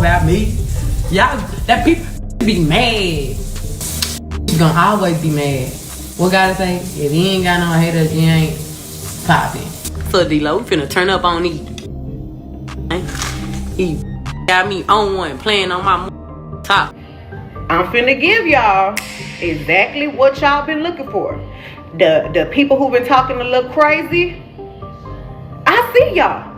about me. Y'all, that people be mad. You gonna always be mad. What gotta say? If you ain't got no haters, you ain't popping. So D-Lo, we finna turn up on these. He got me on one, playing on my top. I'm finna give y'all exactly what y'all been looking for. The people who been talking a little crazy, I see y'all.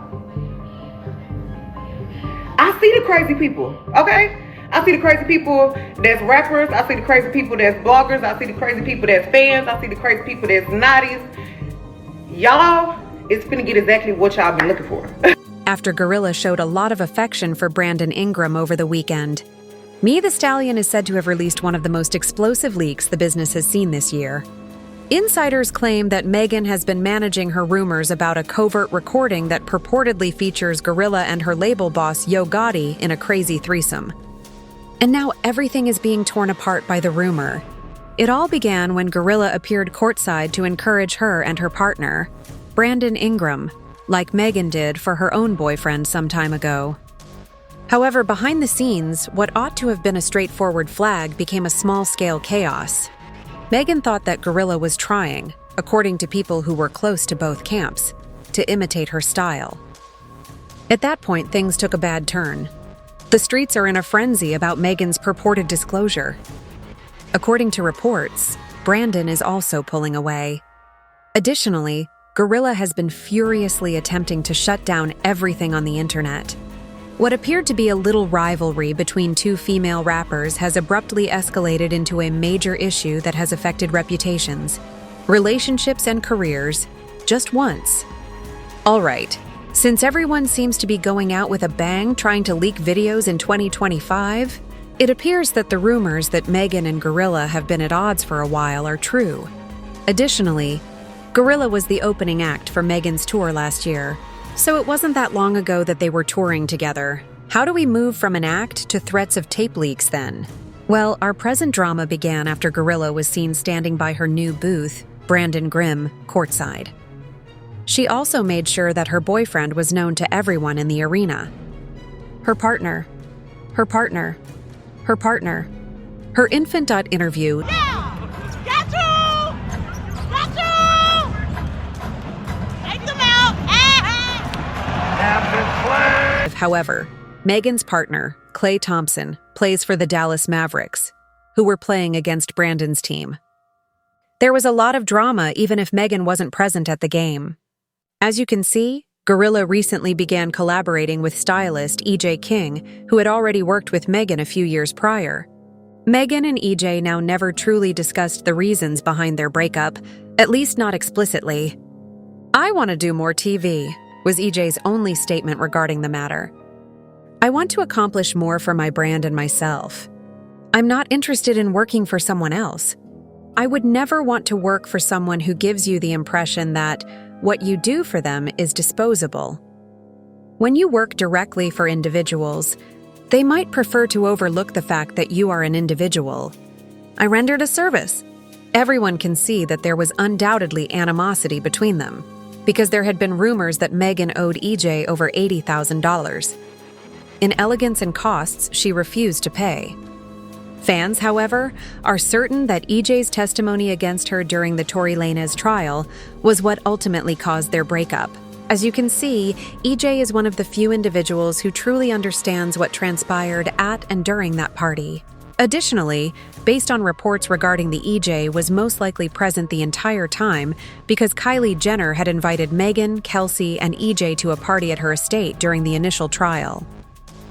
I see the crazy people, okay? I see the crazy people that's rappers. I see the crazy people that's bloggers. I see the crazy people that's fans. I see the crazy people that's naughties. Y'all is finna get exactly what y'all been looking for. After GloRilla showed a lot of affection for Brandon Ingram over the weekend, Megan Thee Stallion is said to have released one of the most explosive leaks the business has seen this year. Insiders claim that Megan has been managing her rumors about a covert recording that purportedly features GloRilla and her label boss Yo Gotti in a crazy threesome. And now everything is being torn apart by the rumor. It all began when GloRilla appeared courtside to encourage her and her partner, Brandon Ingram, like Megan did for her own boyfriend some time ago. However, behind the scenes, what ought to have been a straightforward flag became a small-scale chaos. Megan thought that GloRilla was trying, according to people who were close to both camps, to imitate her style. At that point, things took a bad turn. The streets are in a frenzy about Megan's purported disclosure. According to reports, Brandon is also pulling away. Additionally, GloRilla has been furiously attempting to shut down everything on the internet. What appeared to be a little rivalry between two female rappers has abruptly escalated into a major issue that has affected reputations, relationships, and careers just once. All right, since everyone seems to be going out with a bang trying to leak videos in 2025, it appears that the rumors that Megan and GloRilla have been at odds for a while are true. Additionally, GloRilla was the opening act for Megan's tour last year, so it wasn't that long ago that they were touring together. How do we move from an act to threats of tape leaks then? Well, our present drama began after GloRilla was seen standing by her new booth, Brandon Ingram, courtside. She also made sure that her boyfriend was known to everyone in the arena. Her partner. Her infant.interview. However, Megan's partner, Klay Thompson, plays for the Dallas Mavericks, who were playing against Brandon's team. There was a lot of drama even if Megan wasn't present at the game. As you can see, GloRilla recently began collaborating with stylist EJ King, who had already worked with Megan a few years prior. Megan and EJ now never truly discussed the reasons behind their breakup, at least not explicitly. "I want to do more TV," was EJ's only statement regarding the matter. "I want to accomplish more for my brand and myself. I'm not interested in working for someone else. I would never want to work for someone who gives you the impression that what you do for them is disposable. When you work directly for individuals, they might prefer to overlook the fact that you are an individual. I rendered a service." Everyone can see that there was undoubtedly animosity between them, because there had been rumors that Megan owed EJ over $80,000. In elegance and costs, she refused to pay. Fans, however, are certain that EJ's testimony against her during the Tory Lanez trial was what ultimately caused their breakup. As you can see, EJ is one of the few individuals who truly understands what transpired at and during that party. Additionally, based on reports regarding the EJ was most likely present the entire time because Kylie Jenner had invited Megan, Kelsey, and EJ to a party at her estate during the initial trial.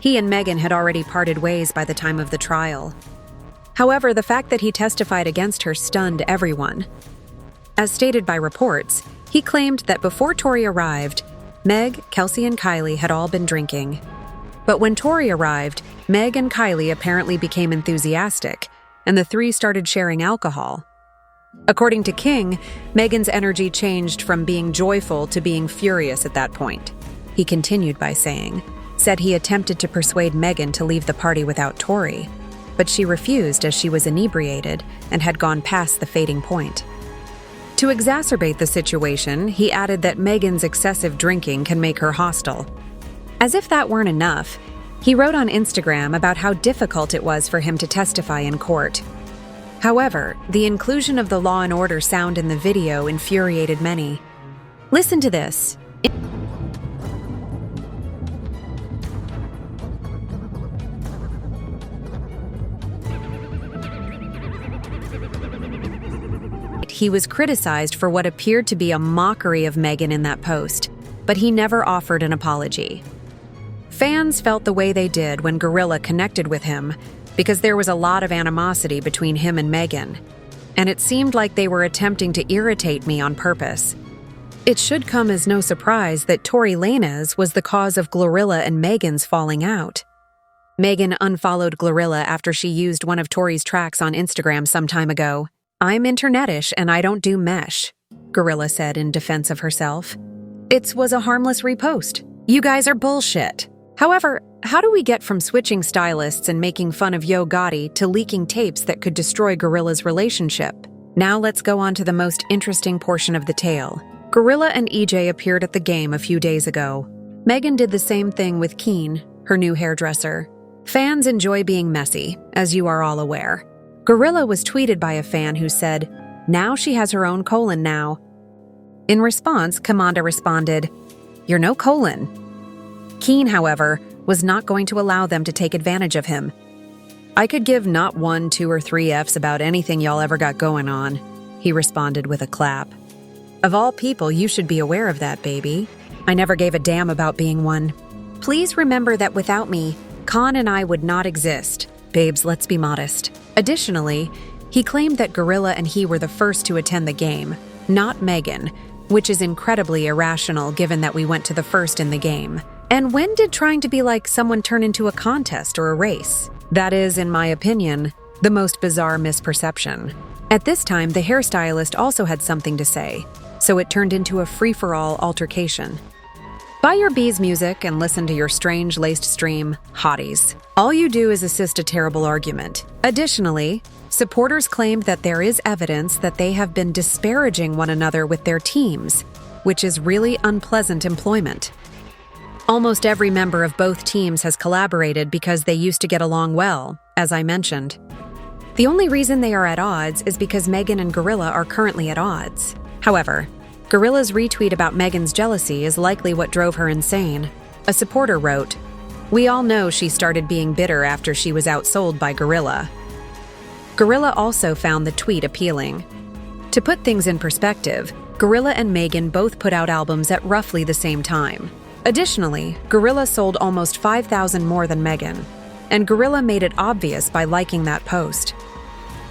He and Megan had already parted ways by the time of the trial. However, the fact that he testified against her stunned everyone. As stated by reports, he claimed that before Tory arrived, Meg, Kelsey, and Kylie had all been drinking. But when Tory arrived, Meg and Kylie apparently became enthusiastic, and the three started sharing alcohol. According to King, Megan's energy changed from being joyful to being furious at that point. He continued by said he attempted to persuade Megan to leave the party without Tory, but she refused as she was inebriated and had gone past the fading point. To exacerbate the situation, he added that Megan's excessive drinking can make her hostile. As if that weren't enough, He wrote on Instagram about how difficult it was for him to testify in court. However, the inclusion of the Law and Order sound in the video infuriated many. Listen to this. He was criticized for what appeared to be a mockery of Megan in that post, but he never offered an apology. Fans felt the way they did when GloRilla connected with him because there was a lot of animosity between him and Megan, and it seemed like they were attempting to irritate me on purpose. It should come as no surprise that Tory Lanez was the cause of GloRilla and Megan's falling out. Megan unfollowed GloRilla after she used one of Tory's tracks on Instagram some time ago. "I'm internetish and I don't do mesh," GloRilla said in defense of herself. It was a harmless repost. You guys are bullshit. However, how do we get from switching stylists and making fun of Yo Gotti to leaking tapes that could destroy GloRilla's relationship? Now let's go on to the most interesting portion of the tale. GloRilla and EJ appeared at the game a few days ago. Megan did the same thing with Keen, her new hairdresser. Fans enjoy being messy, as you are all aware. GloRilla was tweeted by a fan who said, "Now she has her own colon now." In response, Commanda responded, "You're no colon." Keen, however, was not going to allow them to take advantage of him. "I could give not 1, 2, or 3 Fs about anything y'all ever got going on," he responded with a clap. "Of all people, you should be aware of that, baby. I never gave a damn about being one. Please remember that without me, Khan and I would not exist. Babes, let's be modest." Additionally, he claimed that GloRilla and he were the first to attend the game, not Megan, which is incredibly irrational given that we went to the first in the game. And when did trying to be like someone turn into a contest or a race? That is, in my opinion, the most bizarre misperception. At this time, the hairstylist also had something to say, so it turned into a free-for-all altercation. Buy your bees music and listen to your strange laced stream, Hotties. All you do is assist a terrible argument. Additionally, supporters claimed that there is evidence that they have been disparaging one another with their teams, which is really unpleasant employment. Almost every member of both teams has collaborated because they used to get along well, as I mentioned. The only reason they are at odds is because Megan and GloRilla are currently at odds. However, GloRilla's retweet about Megan's jealousy is likely what drove her insane. A supporter wrote, "We all know she started being bitter after she was outsold by GloRilla." GloRilla also found the tweet appealing. To put things in perspective, GloRilla and Megan both put out albums at roughly the same time. Additionally, GloRilla sold almost 5,000 more than Megan, and GloRilla made it obvious by liking that post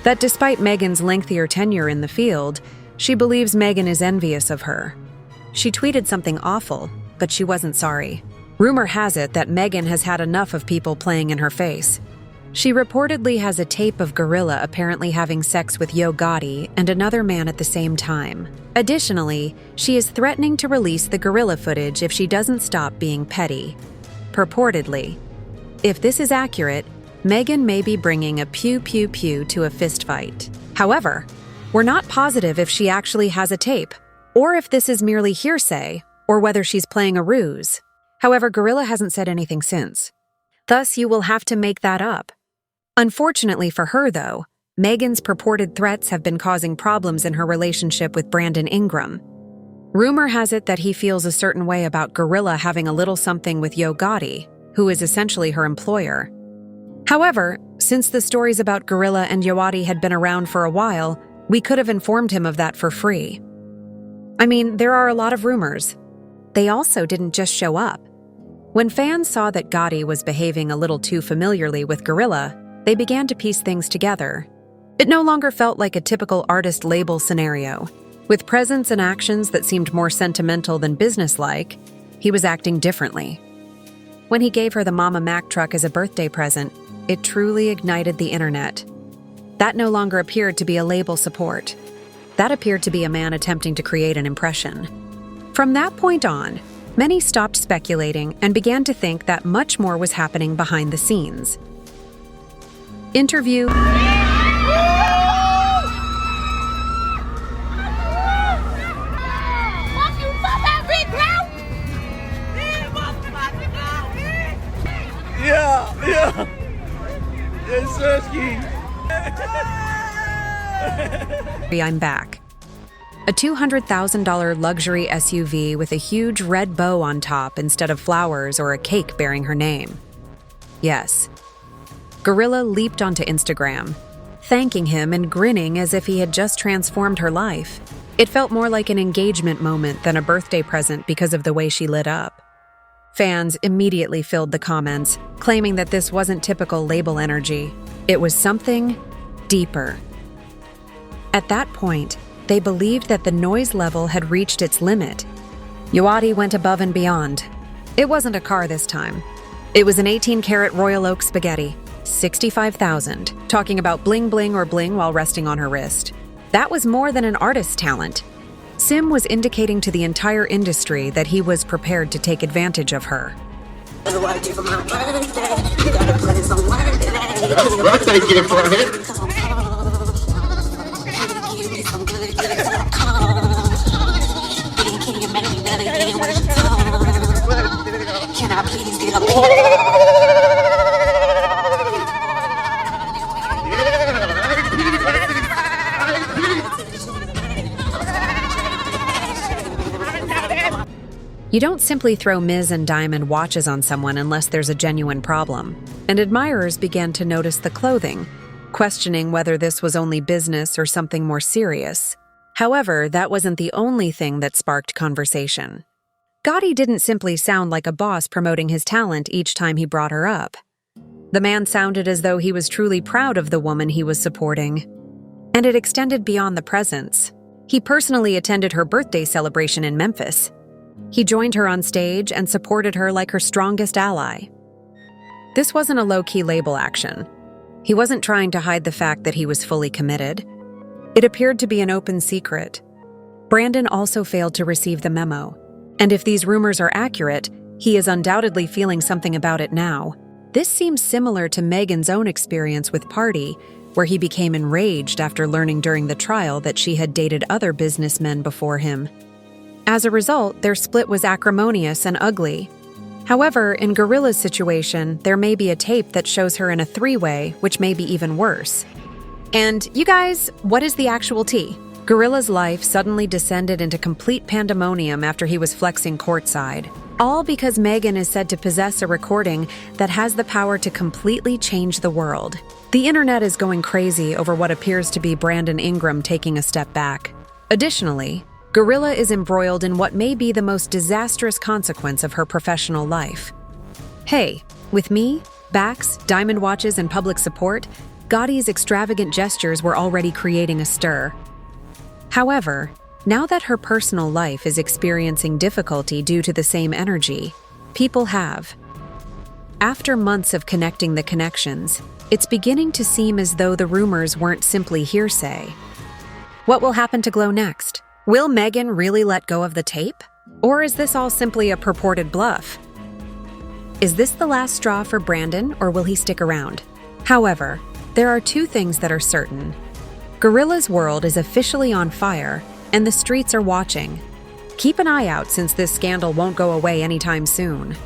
that despite Megan's lengthier tenure in the field, she believes Megan is envious of her. She tweeted something awful, but she wasn't sorry. Rumor has it that Megan has had enough of people playing in her face. She reportedly has a tape of GloRilla apparently having sex with Yo Gotti and another man at the same time. Additionally, she is threatening to release the GloRilla footage if she doesn't stop being petty. Purportedly. If this is accurate, Megan may be bringing a pew-pew-pew to a fistfight. However, we're not positive if she actually has a tape, or if this is merely hearsay, or whether she's playing a ruse. However, GloRilla hasn't said anything since. Thus, you will have to make that up. Unfortunately for her, though, Megan's purported threats have been causing problems in her relationship with Brandon Ingram. Rumor has it that he feels a certain way about GloRilla having a little something with Yo Gotti, who is essentially her employer. However, since the stories about GloRilla and Yo Gotti had been around for a while, we could have informed him of that for free. I mean, there are a lot of rumors. They also didn't just show up. When fans saw that Gotti was behaving a little too familiarly with GloRilla, they began to piece things together. It no longer felt like a typical artist label scenario. With presence and actions that seemed more sentimental than businesslike, he was acting differently. When he gave her the Mama Mac truck as a birthday present, it truly ignited the internet. That no longer appeared to be a label support. That appeared to be a man attempting to create an impression. From that point on, many stopped speculating and began to think that much more was happening behind the scenes. Interview. Yeah. I'm back. A $200,000 luxury SUV with a huge red bow on top instead of flowers or a cake bearing her name. Yes. GloRilla leaped onto Instagram, thanking him and grinning as if he had just transformed her life. It felt more like an engagement moment than a birthday present because of the way she lit up. Fans immediately filled the comments, claiming that this wasn't typical label energy. It was something deeper. At that point, they believed that the noise level had reached its limit. Yo Gotti went above and beyond. It wasn't a car this time. It was an 18-karat Royal Oak spaghetti, $65,000, talking about bling bling or bling while resting on her wrist. That was more than an artist's talent. Sim was indicating to the entire industry that he was prepared to take advantage of her. Can I please get a You don't simply throw Ms. and diamond watches on someone unless there's a genuine problem, and admirers began to notice the clothing, questioning whether this was only business or something more serious. However, that wasn't the only thing that sparked conversation. Gotti didn't simply sound like a boss promoting his talent each time he brought her up. The man sounded as though he was truly proud of the woman he was supporting. And it extended beyond the presence. He personally attended her birthday celebration in Memphis. He joined her on stage and supported her like her strongest ally. This wasn't a low-key label action. He wasn't trying to hide the fact that he was fully committed. It appeared to be an open secret. Brandon also failed to receive the memo. And if these rumors are accurate, he is undoubtedly feeling something about it now. This seems similar to Megan's own experience with Party, where he became enraged after learning during the trial that she had dated other businessmen before him. As a result, their split was acrimonious and ugly. However, in GloRilla's situation, there may be a tape that shows her in a three-way, which may be even worse. And you guys, what is the actual tea? GloRilla's life suddenly descended into complete pandemonium after he was flexing courtside. All because Megan is said to possess a recording that has the power to completely change the world. The internet is going crazy over what appears to be Brandon Ingram taking a step back. Additionally, GloRilla is embroiled in what may be the most disastrous consequence of her professional life. Hey, with me, backs, diamond watches, and public support, Gotti's extravagant gestures were already creating a stir. However, now that her personal life is experiencing difficulty due to the same energy, people have. After months of connecting the connections, it's beginning to seem as though the rumors weren't simply hearsay. What will happen to Glo next? Will Megan really let go of the tape? Or is this all simply a purported bluff? Is this the last straw for Brandon, or will he stick around? However, there are two things that are certain. GloRilla's world is officially on fire, and the streets are watching. Keep an eye out since this scandal won't go away anytime soon.